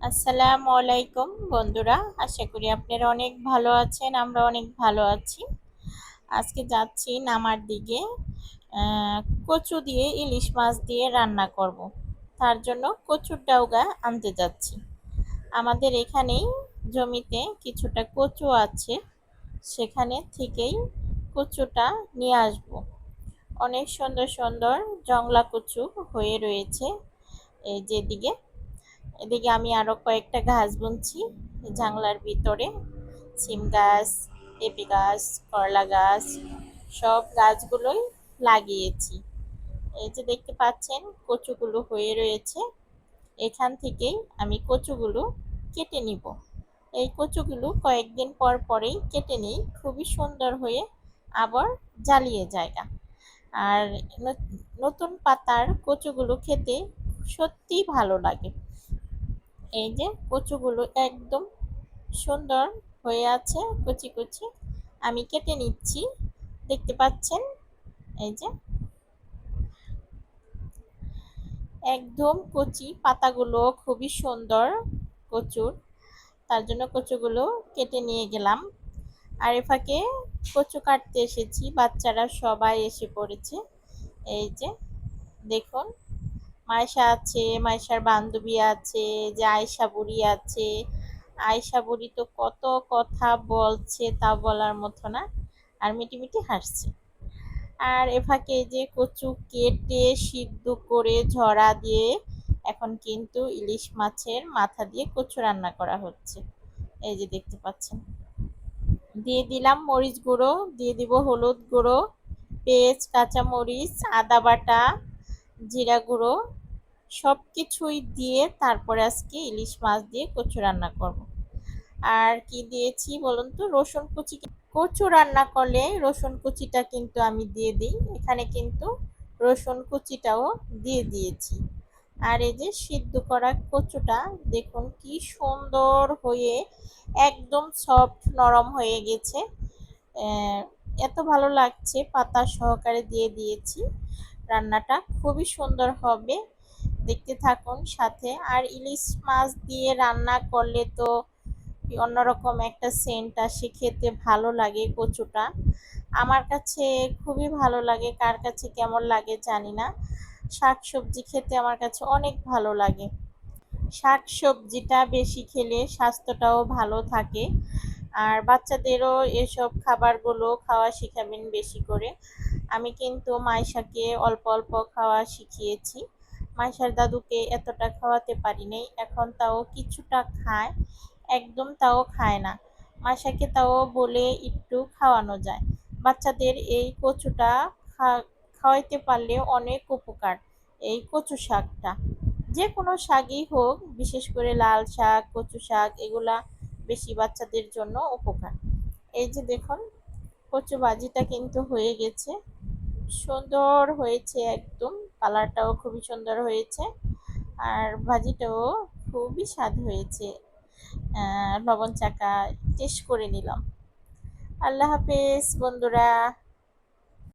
আসসালামু আলাইকুম বন্ধুরা, আশা করি আপনারা অনেক ভালো আছেন। আমরা অনেক ভালো আছি। আজকে যাচ্ছি নামার দিকে। আহ, কচু দিয়ে ইলিশ মাছ দিয়ে রান্না করব। তার জন্য কচুর ডাউগা আনতে যাচ্ছি। আমাদের এখানেই জমিতে কিছুটা কচু আছে, সেখানে থেকেই কচুটা নিয়ে আসব। অনেক সুন্দর সুন্দর জংলা কচু হয়ে রয়েছে এই যেদিকে। এদিকে আমি আরো কয়েকটা গাছ বুনছি জাংলার ভিতরে। সিম গাছ, পেঁপে গাছ, করলা গাছ, সব গাছগুলোই লাগিয়েছি। এই যে দেখতে পাচ্ছেন কচুগুলো হয়ে রয়েছে। এখান থেকেই আমি কচুগুলো কেটে নিব। এই কচুগুলো কয়েকদিন পর পরেই কেটে নিই, খুবই সুন্দর হয়ে আবার জ্বালিয়ে জায়গা। আর নতুন পাতার কচুগুলো খেতে সত্যিই ভালো লাগে। এই যে কচুগুলো একদম সুন্দর হয়ে আছে, কুচি কুচি। আমি কেটে নিচ্ছি, দেখতে পাচ্ছেন। এই যে একদম কচি পাতাগুলো খুবই সুন্দর কচুর, তার জন্য কচুগুলো কেটে নিয়ে গেলাম। আর এ ফাঁকে কচু কাটতে এসেছি, বাচ্চারা সবাই এসে পড়েছে। এই যে দেখুন, মাইশা আছে, মাইশার বান্ধবী আছে, যে আয়শা বুড়ি আছে। আয়শা বুড়ি তো কত কথা বলছে, তা বলার মতো না। আর মিটিমিটি হাসছে। আর এ ফাঁকে এই যে কচু কেটে সিদ্ধ করে ঝরা দিয়ে এখন কিন্তু ইলিশ মাছের মাথা দিয়ে কচু রান্না করা হচ্ছে। এই যে দেখতে পাচ্ছেন। দিয়ে দিলাম মরিচ গুঁড়ো, দিয়ে দিব হলুদ গুঁড়ো, পেঁয়াজ, কাঁচা মরিচ, আদা বাটা, জিরা গুঁড়ো, সব কিছুই দিয়ে তারপরে আজকে ইলিশ মাছ দিয়ে কচু রান্না করব। আর কি দিয়েছি বলুন তো, রসুন কুচি। কচু রান্না করলে রসুন কুচিটা কিন্তু আমি দিয়ে দিই, এখানে কিন্তু রসুন কুচিটাও দিয়ে দিয়েছি। আর এই যে সিদ্ধ করা কচুটা দেখুন কি সুন্দর হয়ে একদম সফট নরম হয়ে গেছে। আহ, এত ভালো লাগছে, পাতা সহকারে দিয়ে দিয়েছি। রান্নাটা খুবই সুন্দর হবে, দেখতে থাকুন সাথে। আর ইলিশ মাছ দিয়ে রান্না করলে তো অন্যরকম একটা সেন্ট আসে, খেতে ভালো লাগে কচুটা। আমার কাছে খুবই ভালো লাগে, কার কাছে কেমন লাগে জানি না। শাক সবজি খেতে আমার কাছে অনেক ভালো লাগে। শাক সবজিটা বেশি খেলে স্বাস্থ্যটাও ভালো থাকে। আর বাচ্চাদেরও এসব খাবারগুলো খাওয়া শিখাবেন বেশি করে। আমি কিন্তু মাইশাকে অল্প অল্প খাওয়া শিখিয়েছি। মাইশার দাদুকে এতটা খাওয়াতে পারি নাই, এখন তাও কিছুটা খায়, একদম তাও খায় না। মাইশাকে তাও বলে একটু খাওয়ানো যায়। বাচ্চাদের এই কচুটা খাওয়াইতে পারলে অনেক উপকার। এই কচু শাকটা, যে কোনো শাকই হোক, বিশেষ করে লাল শাক, কচু শাক, এগুলা বেশি বাচ্চাদের জন্য উপকার। এই যে দেখুন, কচু ভাজিটা কিন্তু হয়ে গেছে, সুন্দর হয়েছে একদম। কালারটাও খুবই সুন্দর হয়েছে, আর ভাজিটাও খুবই স্বাদ হয়েছে। লবণ চাকা টেস্ট করে নিলাম। আল্লাহ হাফেজ বন্ধুরা।